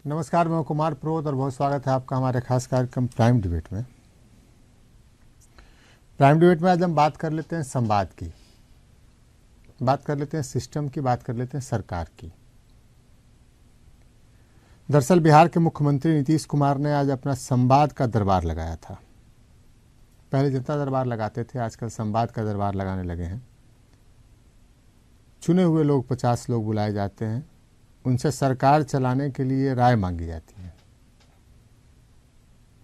नमस्कार, मैं कुमार प्रोत और बहुत स्वागत है आपका हमारे खास कार्यक्रम प्राइम डिबेट में। प्राइम डिबेट में आज हम बात कर लेते हैं संवाद की, बात कर लेते हैं सिस्टम की, बात कर लेते हैं सरकार की। दरअसल बिहार के मुख्यमंत्री नीतीश कुमार ने आज अपना संवाद का दरबार लगाया था। पहले जनता दरबार लगाते थे, आजकल संवाद का दरबार लगाने लगे हैं। चुने हुए लोग 50 लोग बुलाए जाते हैं, उनसे सरकार चलाने के लिए राय मांगी जाती है।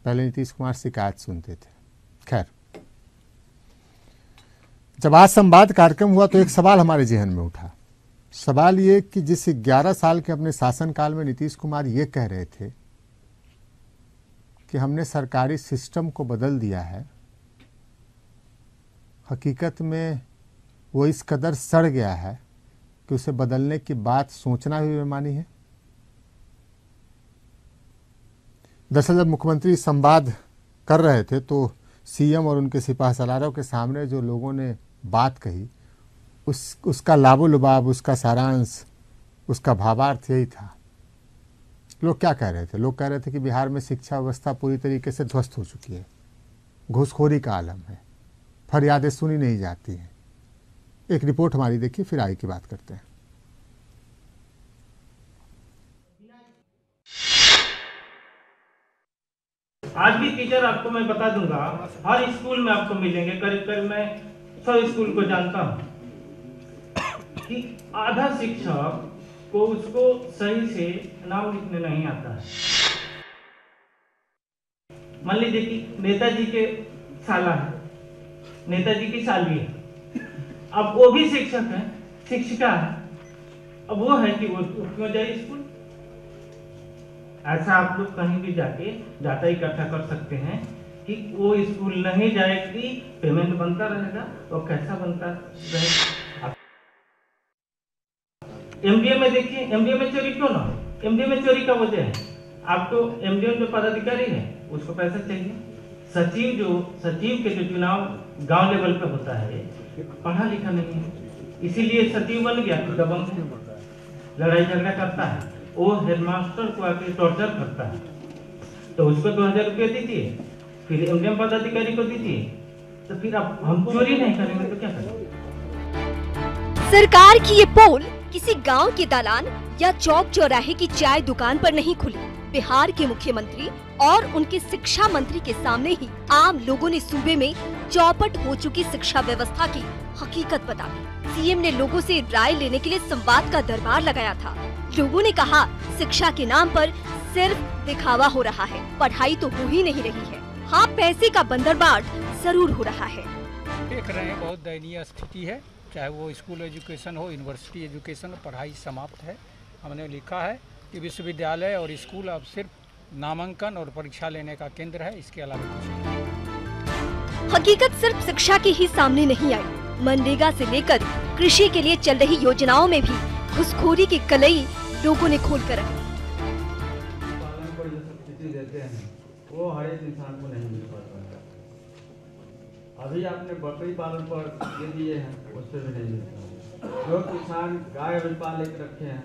पहले नीतीश कुमार शिकायत सुनते थे। खैर, जब आज संवाद कार्यक्रम हुआ तो एक सवाल हमारे जहन में उठा। सवाल ये कि जिस 11 साल के अपने शासनकाल में नीतीश कुमार ये कह रहे थे कि हमने सरकारी सिस्टम को बदल दिया है, हकीकत में वो इस कदर सड़ गया है कि उसे बदलने की बात सोचना भी बेमानी है। दरअसल जब मुख्यमंत्री संवाद कर रहे थे तो सीएम और उनके सिपाही सालारों के सामने जो लोगों ने बात कही, उसका लाबो लुबाब, उसका सारांश, उसका भावार्थ यही था। लोग क्या कह रहे थे? लोग कह रहे थे कि बिहार में शिक्षा व्यवस्था पूरी तरीके से ध्वस्त हो चुकी है, घूसखोरी का आलम है, फरियादें सुनी नहीं जाती हैं। एक रिपोर्ट हमारी देखिए, फिर आगे की बात करते हैं। आज भी टीचर आपको मैं बता दूंगा, हर स्कूल में आपको मिलेंगे। करीब करीब मैं 100 स्कूल को जानता हूँ कि आधा शिक्षक को उसको सही से नाम लिखने नहीं आता है। मान लीजिए कि नेताजी के साला है, नेताजी की साली है, अब वो भी शिक्षक है, शिक्षिका है, अब वो है कि वो क्यों जाए स्कूल? ऐसा आप लोग कहीं भी जाके डाटा इकट्ठा कर सकते हैं कि वो स्कूल नहीं जाएगी, पेमेंट बनता रहेगा और कैसा बनता रहेगा। एमडीए में देखिए, एमडीए में चोरी क्यों ना हो? एमडीए में चोरी का वजह है आपको, एमडीए जो पदाधिकारी है उसको पैसा चाहिए। सचिव के जो चुनाव गांव लेवल पे होता है, पढ़ा लिखा नहीं है, इसीलिए सचिव बन गया तो दबंग है, लड़ाई झगड़ा करता है, वो हेडमास्टर को आके टॉर्चर करता है, तो उसको 2000 रुपये दीजिए, फिर एमडीएम पदाधिकारी को दीजिए, तो फिर अब हम चोरी नहीं करेंगे तो क्या करेंगे? सरकार की ये पोल किसी गांव के दालान या चौक चौराहे की चाय दुकान पर नहीं खुली। बिहार के मुख्यमंत्री और उनके शिक्षा मंत्री के सामने ही आम लोगों ने सूबे में चौपट हो चुकी शिक्षा व्यवस्था की हकीकत बता दी। सीएम ने लोगों से राय लेने के लिए संवाद का दरबार लगाया था। लोगों ने कहा, शिक्षा के नाम पर सिर्फ दिखावा हो रहा है, पढ़ाई तो हो ही नहीं रही है। हाँ, पैसे का बंदरबाट जरूर हो रहा है। देख रहे हैं बहुत दयनीय स्थिति है, चाहे वो स्कूल एजुकेशन हो, यूनिवर्सिटी एजुकेशन, पढ़ाई समाप्त है। हमने लिखा है कि विश्वविद्यालय और स्कूल अब सिर्फ नामांकन और परीक्षा लेने का केंद्र है, इसके अलावा कुछ नहीं। हकीकत सिर्फ शिक्षा के ही सामने नहीं आई। मनरेगा से लेकर कृषि के लिए चल रही योजनाओं में भी घुसखोरी की कलई लोगों ने खोल कर रखी। पालन पर जो सब्सिडी देते हैं वो हर एक इंसान को नहीं मिल पाता है। अभी आपने बकरी पालन पर दे दिए हैं, उस पर भी नहीं मिलता। जो किसान गाय अभी पाल के रखे हैं,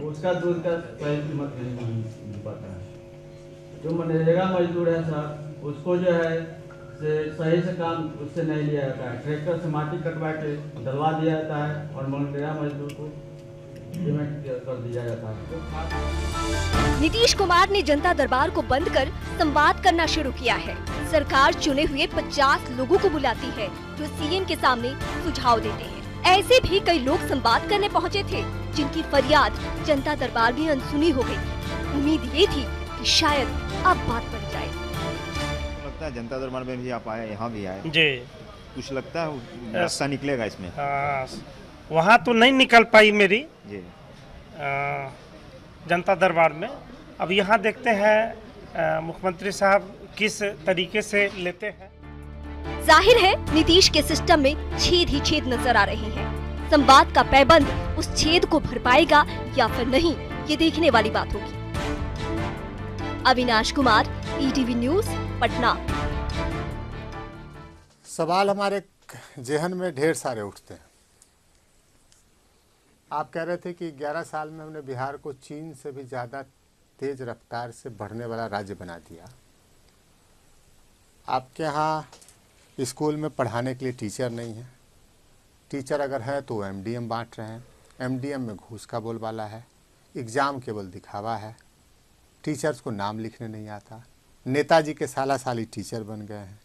उसका दूध का सही कीमत नहीं मिल पाता है। जो मनरेगा मजदूर है साहब, उसको जो है सही से काम उससे नहीं लिया जाता है। ट्रैक्टर से माटी कटवा के डलवा दिया जाता है और मनरेगा मजदूर को पेमेंट कर दिया जाता है। नीतीश कुमार ने जनता दरबार को बंद कर संवाद करना शुरू किया है। सरकार चुने हुए 50 लोगों को बुलाती है जो सीएम के सामने सुझाव देते हैं। ऐसे भी कई लोग संवाद करने पहुंचे थे जिनकी फरियाद जनता दरबार में अनसुनी हो गई। उम्मीद ये थी कि शायद अब बात बन जाए। लगता है जनता दरबार में भी आप आए, यहाँ भी आए जी, कुछ लगता है रास्ता निकलेगा इसमें? वहाँ तो नहीं निकल पाई मेरी जी जनता दरबार में। अब यहाँ देखते हैं मुख्यमंत्री साहब किस तरीके से लेते हैं। जाहिर है नीतीश के सिस्टम में छेद ही छेद नजर आ रहे हैं। संवाद का पैबंद उस छेद को भर पाएगा या फिर नहीं, ये देखने वाली बात होगी। Avinash Kumar, ETV news, Patna. सवाल हमारे जहन में ढेर सारे उठते हैं। आप कह रहे थे कि 11 साल में हमने बिहार को चीन से भी ज़्यादा तेज रफ्तार से बढ़ने वाला राज्य बना दिया। आपके यहाँ स्कूल में पढ़ाने के लिए टीचर नहीं है, टीचर अगर है तो एमडीएम बांट रहे हैं, एमडीएम में घूस का बोलबाला है, एग्ज़ाम केवल दिखावा है, टीचर्स को नाम लिखने नहीं आता, नेताजी के साला साली टीचर बन गए हैं,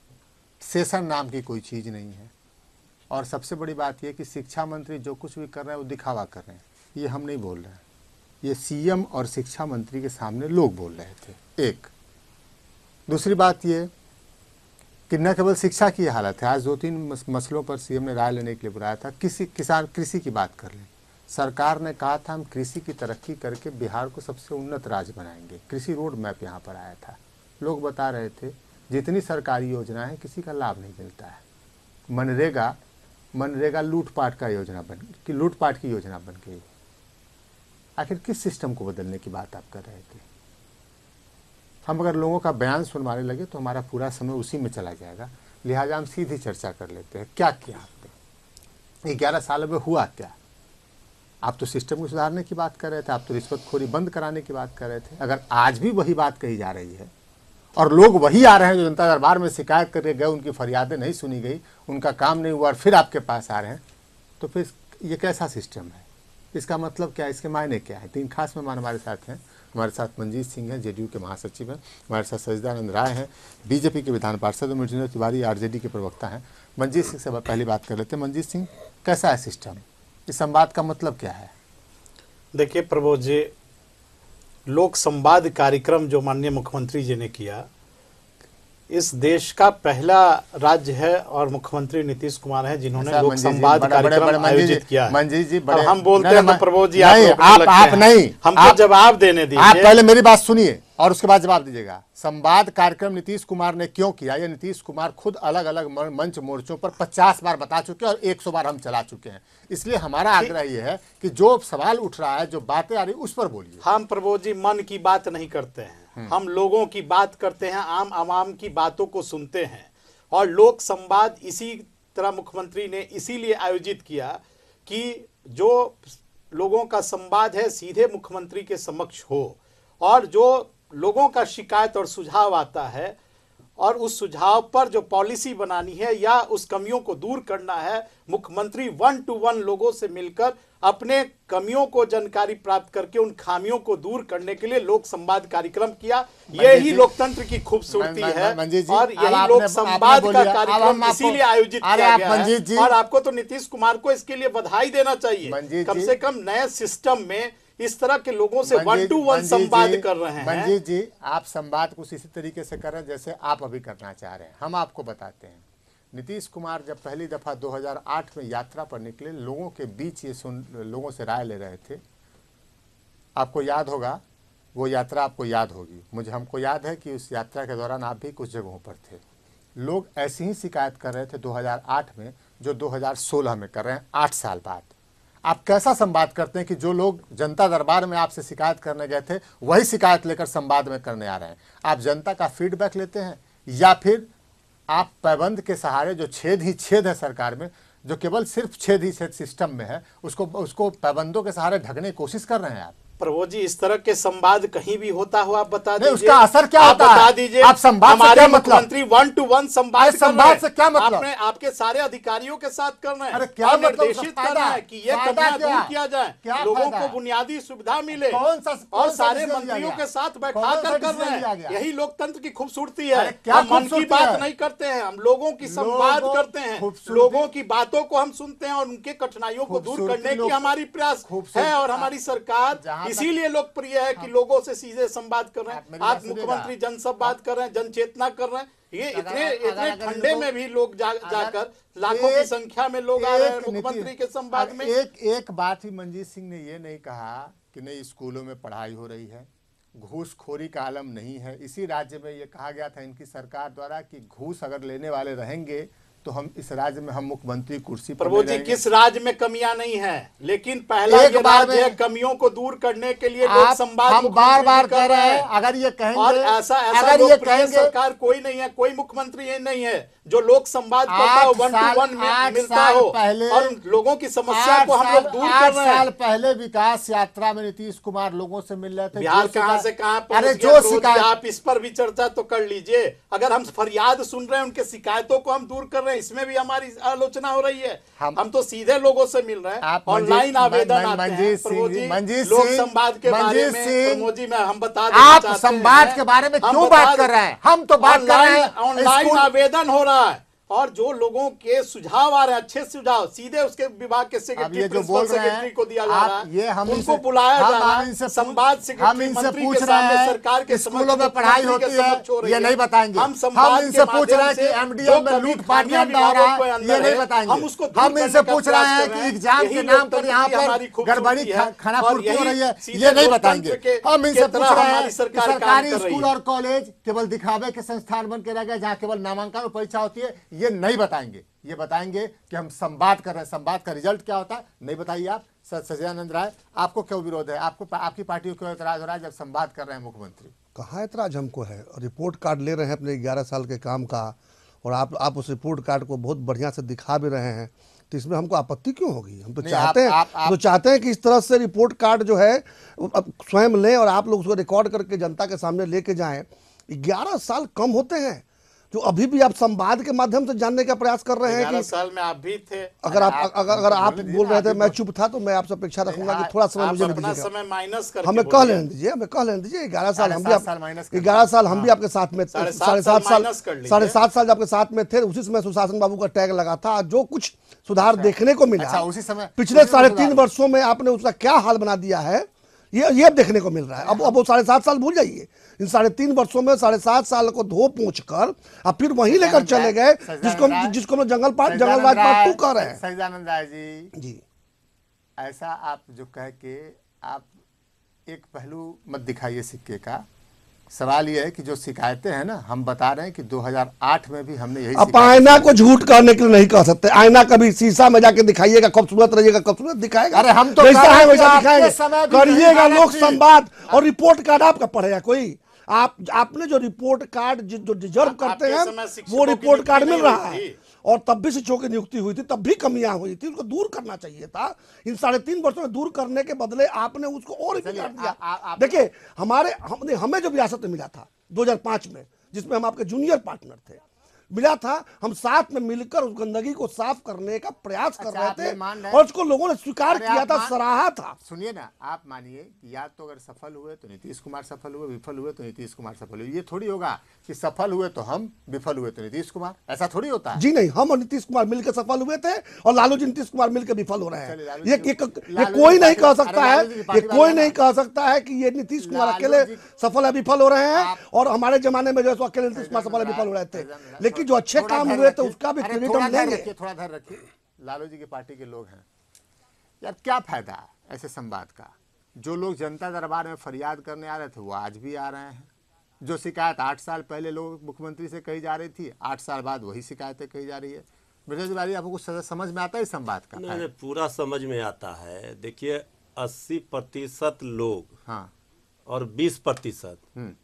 सेशन नाम की कोई चीज़ नहीं है। और सबसे बड़ी बात यह कि शिक्षा मंत्री जो कुछ भी कर रहे हैं वो दिखावा कर रहे हैं। ये हम नहीं बोल रहे हैं, ये सीएम और शिक्षा मंत्री के सामने लोग बोल रहे थे। एक दूसरी बात ये कि न केवल शिक्षा की हालत है, आज 2-3 मसलों पर सीएम ने राय लेने के लिए बुलाया था। कृषि की बात कर लें। सरकार ने कहा था हम कृषि की तरक्की करके बिहार को सबसे उन्नत राज्य बनाएंगे। कृषि रोड मैप यहाँ पर आया था, लोग बता रहे थे जितनी सरकारी योजना है किसी का लाभ नहीं मिलता है। मनरेगा लूटपाट की योजना बन गई। आखिर किस सिस्टम को बदलने की बात आप कर रहे थे? हम अगर लोगों का बयान सुनवाने लगे तो हमारा पूरा समय उसी में चला जाएगा, लिहाजा हम सीधी चर्चा कर लेते हैं। क्या किया आपने 11 साल में? हुआ क्या? आप तो सिस्टम को सुधारने की बात कर रहे थे, आप तो रिश्वतखोरी बंद कराने की बात कर रहे थे। अगर आज भी वही बात कही जा रही है और लोग वही आ रहे हैं जो जनता दरबार में शिकायत करके गए, उनकी फरियादें नहीं सुनी गई, उनका काम नहीं हुआ और फिर आपके पास आ रहे हैं, तो फिर ये कैसा सिस्टम है? इसका मतलब क्या है? इसके मायने क्या है? 3 खास मेहमान हमारे साथ हैं। हमारे साथ मंजीत सिंह हैं, जेडीयू के महासचिव हैं। हमारे साथ सजदानंद राय हैं, बीजेपी के विधान पार्षद। मृत्युंजय तिवारी आरजेडी के प्रवक्ता हैं। मंजीत सिंह से पहली बात कर लेते हैं। मंजीत सिंह, कैसा है सिस्टम? इस संवाद का मतलब क्या है? देखिए प्रबोध जी, लोक संवाद कार्यक्रम जो माननीय मुख्यमंत्री जी ने किया, इस देश का पहला राज्य है और मुख्यमंत्री नीतीश कुमार है जिन्होंने लोक संवाद कार्यक्रम आयोजित किया है। मंजीत जी, अब हम बोलते हैं तो प्रबोध जी आप नहीं, हमको जवाब देने दीजिए। आप पहले मेरी बात सुनिए और उसके बाद जवाब दीजिएगा। संवाद कार्यक्रम नीतीश कुमार ने क्यों किया? ये नीतीश कुमार खुद अलग अलग मंच मोर्चों पर 50 बार बता चुके हैं और 100 बार हम चला चुके हैं। इसलिए हमारा आग्रह ये है कि जो सवाल उठ रहा है, जो बातें आ रही, उस पर बोलिए। हम प्रबोध जी मन की बात नहीं करते हैं, हम लोगों की बात करते हैं, आम आवाम की बातों को सुनते हैं। और लोक संवाद इसी तरह मुख्यमंत्री ने इसीलिए आयोजित किया कि जो लोगों का संवाद है सीधे मुख्यमंत्री के समक्ष हो, और जो लोगों का शिकायत और सुझाव आता है और उस सुझाव पर जो पॉलिसी बनानी है या उस कमियों को दूर करना है, मुख्यमंत्री 1 to 1 लोगों से मिलकर अपने कमियों को जानकारी प्राप्त करके उन खामियों को दूर करने के लिए लोक संवाद कार्यक्रम किया। यही लोकतंत्र की खूबसूरती है और यही लोक संवाद का कार्यक्रम इसीलिए आयोजित किया गया है। और आपको तो नीतीश कुमार को इसके लिए बधाई देना चाहिए। कम से कम नए सिस्टम में इस तरह के लोगों से 1 to 1 संवाद कर रहे हैं। मंजीत जी, आप संवाद कुछ इसी तरीके से कर रहे हैं जैसे आप अभी करना चाह रहे हैं। हम आपको बताते हैं, नीतीश कुमार जब पहली दफ़ा 2008 में यात्रा पर निकले, लोगों के बीच ये लोगों से राय ले रहे थे। आपको याद होगा, वो यात्रा आपको याद होगी, हमको याद है कि उस यात्रा के दौरान आप भी कुछ जगहों पर थे। लोग ऐसी ही शिकायत कर रहे थे 2008 में जो 2016 में कर रहे हैं, 8 साल बाद। आप कैसा संवाद करते हैं कि जो लोग जनता दरबार में आपसे शिकायत करने गए थे वही शिकायत लेकर संवाद में करने आ रहे हैं? आप जनता का फीडबैक लेते हैं या फिर आप पैबंद के सहारे, जो छेद ही छेद है सरकार में, जो केवल सिर्फ छेद ही छेद सिस्टम में है, उसको पैबंदों के सहारे ढकने की कोशिश कर रहे हैं आप? प्रभु जी, इस तरह के संवाद कहीं भी होता हो आप बता दीजिए। उसका असर क्या होता है? बता दीजिए। आप संवाद से क्या मतलब? मुख्यमंत्री 1 to 1 संवाद से क्या मतलब? आपने आपके सारे अधिकारियों के साथ करना है। अरे क्या मतलब? निर्देशित करना है कि ये कमियां दूर किया जाए, लोगों को बुनियादी सुविधा मिले और सारे मंत्रियों के साथ बैठा कर रहे हैं। यही लोकतंत्र की खूबसूरती है। हम मन की बात नहीं करते हैं, हम लोगों की संवाद करते हैं, लोगों की बातों को हम सुनते हैं और उनके कठिनाइयों को दूर करने की हमारी प्रयास है। और हमारी सरकार इसीलिए लोकप्रिय है कि लोगों से सीधे संवाद कर रहे हैं। आज मुख्यमंत्री जन संवाद कर रहे हैं, जन चेतना कर रहे हैं। ये इतने ठंडे में भी लोग जाकर लाखों की संख्या में लोग आ रहे हैं मुख्यमंत्री के संवाद में। एक बात ही मंजीत सिंह ने ये नहीं कहा कि नहीं स्कूलों में पढ़ाई हो रही है, घूसखोरी का आलम नहीं है। इसी राज्य में ये कहा गया था इनकी सरकार द्वारा कि घूस अगर लेने वाले रहेंगे तो हम इस राज्य में हम मुख्यमंत्री कुर्सी पर प्रभु जी, रहेंगे। किस राज्य में कमियां नहीं है, लेकिन पहला एक ये बार राज्य है में कमियों को दूर करने के लिए लोक संवाद हम बार बार कर कह रहे रहे हैं, अगर ये कहेंगे, और ऐसा अगर ये लोकप्रिय कहेंगे, सरकार कोई नहीं है, कोई मुख्यमंत्री ये नहीं है जो लोक संवाद करता हो, 1 to 1 मिलता हो और लोगों की समस्या को हम लोग दूर कर रहे हैं। 8 साल पहले विकास यात्रा में नीतीश कुमार लोगों से मिल रहे थे। बिहार कहां से कहां पहुंच अरे गया, जो प्रभु जी, शिकायत, आप इस पर भी चर्चा तो कर लीजिए। अगर हम फरियाद सुन रहे हैं, उनके शिकायतों को हम दूर कर रहे हैं, इसमें भी हमारी आलोचना हो रही है। हम तो सीधे लोगों से मिल रहे हैं, ऑनलाइन आवेदन आते हैं। प्रभु जी, लोक संवाद के बारे में प्रभु जी में हम बता दें, आप संवाद के बारे में क्यों बात कर रहे हैं? हम तो बात कर रहे हैं ऑनलाइन आवेदन हो रहा है और जो लोगों के सुझाव आ रहे हैं, अच्छे सुझाव सीधे उसके विभाग के सेक्रेटरी, प्रिंसिपल सेक्रेटरी को दिया जा रहा है। ये हम उनको बुलाया जा रहा है, संवाद हम इनसे पूछ रहे हैं, सरकार के स्कूलों में पढ़ाई होती है, ये नहीं बताएंगे। हम इनसे पूछ रहे हैं कि एमडीएम में लूटपाट में हो रहा है, ये नहीं बताएंगे। हम इनसे पूछ रहे हैं कि एग्जाम के नाम पर यहाँ पर गड़बड़ी खानापूर्ति हो रही है, ये नहीं बताएंगे। हम इनसे पूछ रहे हैं सरकारी स्कूल और कॉलेज केवल दिखावे के संस्थान बन के रह गए, जहाँ केवल नामांकन और परीक्षा होती है, ये नहीं बताएंगे। ये बताएंगे कि हम संवाद कर रहे हैं, संवाद का रिजल्ट क्या होता है नहीं बताइए आप। सच्चिदानंद राय, आपको क्यों विरोध है? आपको आपकी पार्टी को क्यों एतराज हो रहा है जब संवाद कर रहे हैं मुख्यमंत्री? कहाँ एतराज हमको है? रिपोर्ट कार्ड ले रहे हैं अपने 11 साल के काम का, और आप उस रिपोर्ट कार्ड को बहुत बढ़िया से दिखा भी रहे हैं, तो इसमें हमको आपत्ति क्यों होगी? हम तो चाहते हैं कि इस तरह से रिपोर्ट कार्ड जो है स्वयं लें और आप लोग उसको रिकॉर्ड करके जनता के सामने लेके जाएं। 11 साल कम होते हैं जो अभी भी आप संवाद के माध्यम से जानने का प्रयास कर रहे हैं कि 11 साल में आप भी थे। अगर आप बोल रहे थे मैं चुप था, तो मैं आपसे अपेक्षा रखूंगा कि थोड़ा समय मुझे भी दीजिएगा। समय माइनस करके हमें कह लेने दीजिए 11 साल हम भी 11 साल हम भी आपके साथ में, 7.5 साल आपके साथ में थे। उसी समय सुशासन बाबू का टैग लगा था। जो कुछ सुधार देखने को मिला उसी समय पिछले 3.5 वर्षों में आपने उसका क्या हाल बना दिया है, ये देखने को मिल रहा है। अब वो 7.5 साल भूल जाइए। इन 3.5 वर्षों में 7.5 साल को धो पोंछ कर अब फिर वहीं लेकर चले गए जिसको हम जंगलराज पार्ट 2 कह रहे हैं। सच्चिदानंद राय जी, ऐसा आप जो कह के आप एक पहलू मत दिखाइए सिक्के का। सवाल यह है कि जो शिकायतें हैं ना, हम बता रहे हैं कि 2008 में भी हमने यही। अब आईना को झूठ करने के लिए नहीं कह सकते। आईना कभी शीशा में जाके दिखाइएगा, खूबसूरत रहिएगा, खूबसूरत दिखाएगा। अरे हम तो वैसा है वैसा दिखाएंगे। करिएगा लोक संवाद और रिपोर्ट कार्ड आपका पढ़ेगा कोई? आपने जो रिपोर्ट कार्ड जो डिजर्व करते हैं वो रिपोर्ट कार्ड मिल रहा है। और तब भी शिक्षकों की नियुक्ति हुई थी, तब भी कमियां हुई थी, उसको दूर करना चाहिए था। इन 3.5 वर्षों में दूर करने के बदले आपने उसको और बिगाड़ दिया। देखिए हमें जो विरासत में मिला था 2005 में, जिसमें हम आपके जूनियर पार्टनर थे, मिला था, हम साथ में मिलकर उस गंदगी को साफ करने का प्रयास कर रहे थे और उसको लोगों ने स्वीकार किया था, सराहा था। सुनिए ना, आप मानिए कि या तो अगर सफल हुए तो नीतीश कुमार सफल हुए, विफल हुए तो नीतीश कुमार सफल हुए। ये थोड़ी होगा कि सफल हुए तो हम, विफल हुए तो नीतीश कुमार। ऐसा थोड़ी होता है। जी नहीं, हम और नीतीश कुमार मिलकर सफल हुए थे और लालू जी नीतीश कुमार मिलकर विफल हो रहे हैं। ये कोई नहीं कह सकता है, ये कोई नहीं कह सकता है कि ये नीतीश कुमार अकेले सफल है विफल हो रहे हैं और हमारे जमाने में जो है अकेले नीतीश कुमार सफल है विफल हो रहे थे। लेकिन जो अच्छे काम हुए तो उसका भी क्रेडिट हम लेंगे। थोड़ा ध्यान रखिए, लालू जी की पार्टी के लोग हैं यार, क्या फायदा ऐसे संवाद का? जो लोग जनता दरबार में फरियाद करने आ रहे थे वो आज भी आ रहे हैं। जो शिकायत 8 साल पहले लोग मुख्यमंत्री से कही जा रही थी, 8 साल बाद वही शिकायतें कही जा रही है। ब्रजेश तिवारी, आपको कुछ समझ में आता है इस संवाद का? नहीं, पूरा समझ में आता है। देखिए 80% लोग, हाँ, और 20%,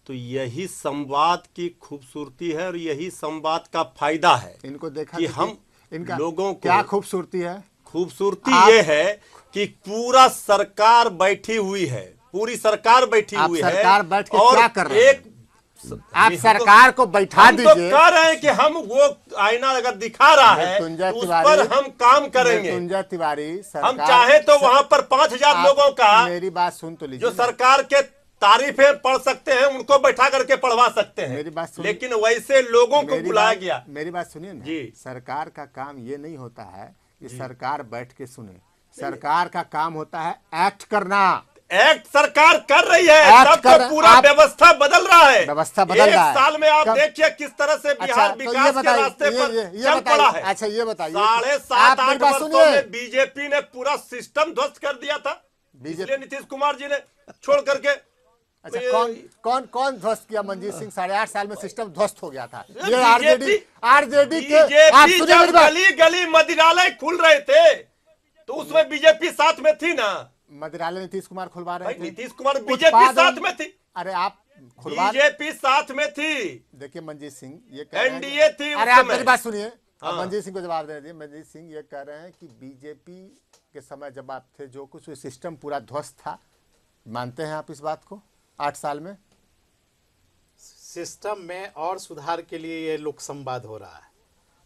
तो यही संवाद की खूबसूरती है और यही संवाद का फायदा है। इनको देखा कि हम इनका लोगों को क्या खूबसूरती है? खूबसूरती ये है कि पूरा सरकार बैठी हुई है, पूरी सरकार बैठी हुई है। सरकार बैठ के क्या कर रहे हैं? आप सरकार को बैठा दीजिए। हम तो कह रहे हैं कि हम वो आईना अगर दिखा रहा है तो उस पर हम काम करेंगे। तुंजा तिवारी, हम चाहे तो वहां पर 5000 लोगों का, मेरी बात सुन तो लीजिए, जो सरकार के तारीफें पढ़ सकते हैं उनको बैठा करके पढ़वा सकते हैं। मेरी बात सुनिए, लेकिन वैसे लोगों को बुलाया गया। मेरी बात सुनिए ना जी, सरकार का काम ये नहीं होता है कि सरकार बैठ के सुने। सरकार का काम होता है एक्ट करना। एक्ट सरकार कर रही है, तब तो पूरा व्यवस्था बदल रहा है। व्यवस्था बदल रहा है। 1 साल में आप देखिए किस तरह से बिहार विकास के रास्ते पर चल पड़ा है। अच्छा ये बताइए, 7.5-8 वर्षों में बीजेपी ने पूरा सिस्टम ध्वस्त कर दिया था, इसलिए नीतीश कुमार जी ने छोड़ करके अच्छा, कौन कौन ध्वस्त किया? मंजीत सिंह 8.5 साल में सिस्टम ध्वस्त हो गया था। ये आरजेडी के आप सुनिए मेरी बात, गली गली मदिरालय खुल रहे थे तो उसमें बीजेपी साथ में थी ना। मदिरालय नीतीश कुमार खुलवा रहे थे। नीतीश कुमार बीजेपी साथ में थी। अरे आप बीजेपी साथ में थी। देखिए मंजीत सिंह ये एनडीए थी। अरे आप मेरी बात सुनिए, मंजीत सिंह को जवाब दे दिए। मंजीत सिंह ये कह रहे हैं कि बीजेपी के समय जब आप थे जो कुछ सिस्टम पूरा ध्वस्त था, मानते हैं आप इस बात को? 8 साल में सिस्टम में और सुधार के लिए ये लोक संवाद हो रहा है।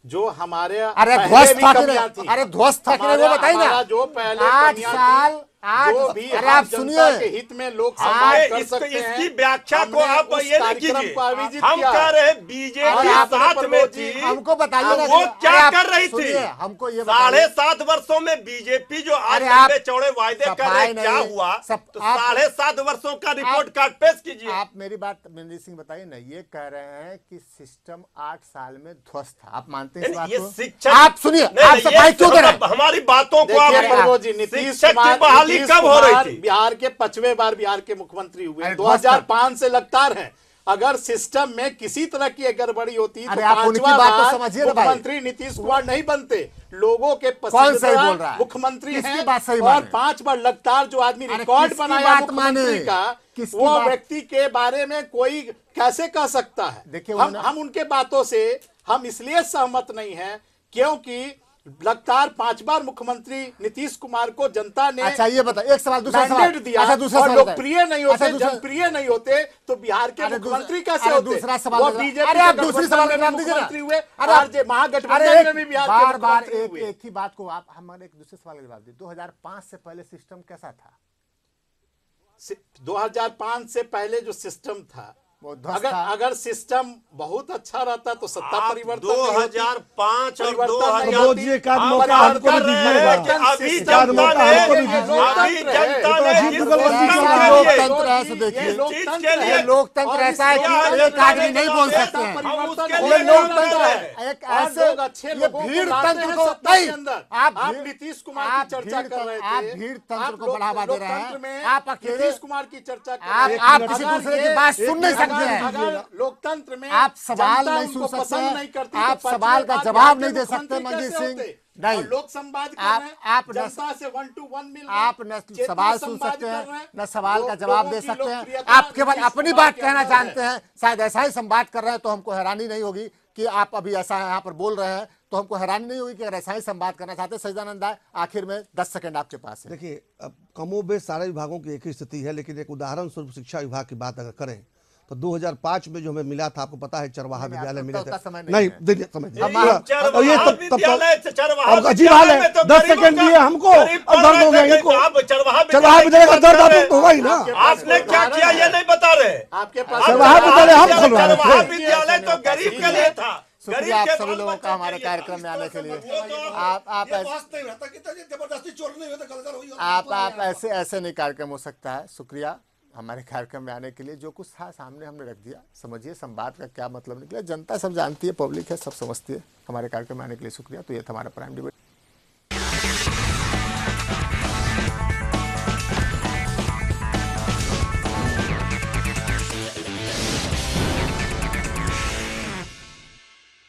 जो हमारे अरे ध्वस्त था कि नहीं? अरे ध्वस्त था कि नहीं वो बताइए ना। जो पहले 8 साल जो भी अरे आप सुनिए के हित में लोग संवाद कर सकते हैं। इसकी व्याख्या को आप ये नहीं कीजिए। हम कह रहे हैं बीजेपी साथ में थी। हमको बताइए ना वो क्या कर रही थी? हमको ये 7.5 वर्षों में बीजेपी जो आज लंबे चौड़े वायदे कर रहे क्या हुआ? तो 7.5 वर्षों का रिपोर्ट कार्ड पेश कीजिए। आप मेरी बात मंजीत सिंह बताइए ना। ये कह रहे हैं कि सिस्टम 8 साल में ध्वस्त था, आप मानते हैं इस बात को? शिक्षक आप सुनिए, आप सफाई क्यों दे रहे हैं? हमारी बातों को नीतीश कुमार कब हो रही थी? बिहार के 5वें बार बिहार के मुख्यमंत्री हुए, 2005 से लगातार हैं। अगर सिस्टम में किसी तरह की गड़बड़ी होती तो 5वां बार मुख्यमंत्री नीतीश कुमार नहीं बनते। लोगों के पसंदीदा मुख्यमंत्री हैं और 5 बार लगातार जो आदमी रिकॉर्ड बनाया मुख्यमंत्री का, वो व्यक्ति के बारे में कोई कैसे कह सकता है? देखिए हम उनके बातों से हम इसलिए सहमत नहीं हैं क्योंकि लगातार 5 बार मुख्यमंत्री नीतीश कुमार को जनता ने अच्छा ये बता, एक सवाल दूसरा सवाल दिया। अच्छा दूसरा सवाल, लोकप्रिय नहीं होते, जनप्रिय नहीं होते तो बिहार के मुख्यमंत्री कैसे होते? दूसरा सवाल, वो बीजेपी अरे आप दूसरी सवाल का नाम दीजिए मुख्यमंत्री हुए। अरे महागठबंधन में भी बिहार के बार-बार एक ही बात को आप हमारे एक दूसरे सवाल का जवाब दीजिए। 2005 से पहले सिस्टम कैसा था? 2005 से पहले जो सिस्टम था, अगर सिस्टम बहुत अच्छा रहता तो सत्ता परिवर्तन 2005 और 2000 का मौका हमको भी दीजिएगा। अभी जनता ने लोकतंत्र ऐसे देखिए, लोकतंत्र ऐसा है कि एक आदमी नहीं बोल सकते हैं। ये लोकतंत्र है एक ऐसे ये भीड़ तंत्र को नहीं। आप नीतीश कुमार की चर्चा कर रहे थे, आप भीड़ तंत्र को बढ़ावा दे रहे हैं। आप अकेले नीतीश कुमार की चर्चा आप किसी दूसरे की बात सुन नहीं सकते। अगर लोकतंत्र में आप सवाल नहीं सुन सकते, आप सवाल का जवाब नहीं दे सकते मंजीत सिंह। नहीं, लोक संवाद आप जनता से 1 to 1 मिल आप न सवाल सुन सकते हैं न सवाल का जवाब दे सकते हैं। आप केवल अपनी बात कहना जानते हैं। शायद ऐसा ही संवाद कर रहे हैं तो हमको हैरानी नहीं होगी कि आप अभी ऐसा यहाँ पर बोल रहे हैं, तो हमको हैरानी नहीं होगी कि अगर ऐसा ही संवाद करना चाहते हैं। सच्चिदानंद राय, आखिर में 10 सेकंड आपके पास है। देखिए, अब कमोबेश सारे विभागों की एक ही स्थिति है, लेकिन एक उदाहरण स्वरूप शिक्षा विभाग की बात अगर करें तो 2005 में जो हमें मिला था, आपको पता है चरवाहा विद्यालय मिला था। नहीं देखिए समझिए, अब ये तब अजीब हाल है। 10 सेकंड दिए हमको और दर्द हो गया इनको। चरवाहा विद्यालय का दर्द आपको होगा ही ना। आपने क्या किया ये नहीं बता रहे। आपके पास चरवाहा विद्यालय हम खोल रहे चरवाहा विद्यालय तो गरीब के लिए था। शुक्रिया आप सभी लोगों का हमारे कार्यक्रम में आने के लिए। आप ऐसे नहीं कार्यक्रम हो सकता है। शुक्रिया हमारे कार्यक्रम में आने के लिए। जो कुछ था सामने हमने रख दिया। समझिए संवाद का क्या मतलब निकला। जनता सब जानती है, पब्लिक है, सब समझती है। हमारे कार्यक्रम में आने के लिए शुक्रिया। तो ये था हमारा प्राइम डिबेट।